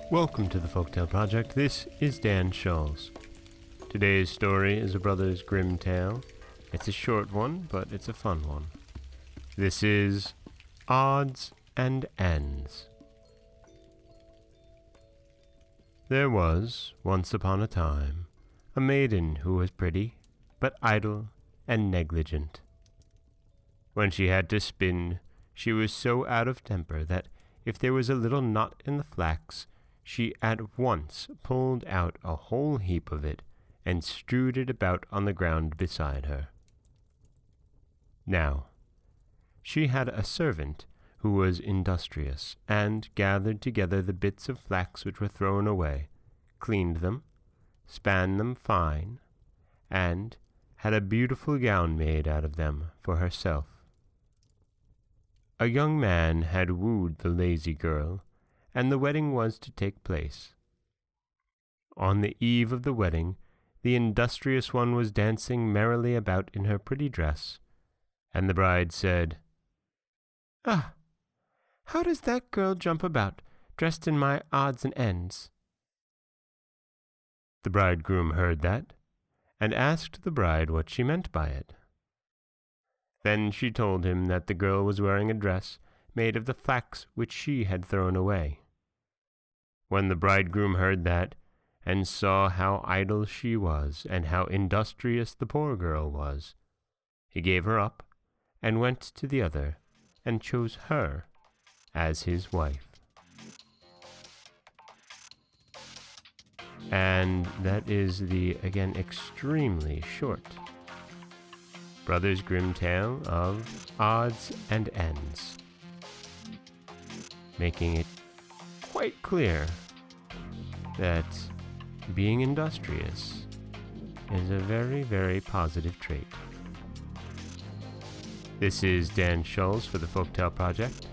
Welcome to the Folktale Project. This is Dan Schulz. Today's story is a Brothers Grimm tale. It's a short one, but it's a fun one. This is Odds and Ends. There was, once upon a time, a maiden who was pretty, but idle and negligent. When she had to spin, she was so out of temper that if there was a little knot in the flax, she at once pulled out a whole heap of it and strewed it about on the ground beside her. Now, she had a servant who was industrious, and gathered together the bits of flax which were thrown away, cleaned them, span them fine, and had a beautiful gown made out of them for herself. A young man had wooed the lazy girl, and the wedding was to take place. On the eve of the wedding, the industrious one was dancing merrily about in her pretty dress, and the bride said, "Ah, how does that girl jump about, dressed in my odds and ends?" The bridegroom heard that, and asked the bride what she meant by it. Then she told him that the girl was wearing a dress made of the flax which she had thrown away. When the bridegroom heard that, and saw how idle she was, and how industrious the poor girl was, he gave her up, and went to the other, and chose her as his wife. And that is the, again, extremely short Brothers Grimm tale of Odds and Ends, making it quite clear that being industrious is a very, very positive trait. This is Dan Schulz for the Folktale Project.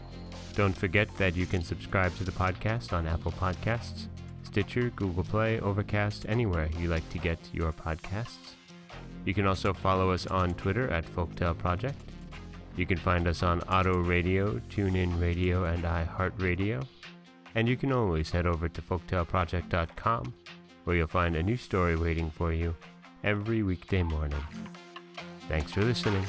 Don't forget that you can subscribe to the podcast on Apple Podcasts, Stitcher, Google Play, Overcast, anywhere you like to get your podcasts. You can also follow us on Twitter at Folktale Project. You can find us on Auto Radio, TuneIn Radio, and iHeartRadio. And you can always head over to folktaleproject.com, where you'll find a new story waiting for you every weekday morning. Thanks for listening.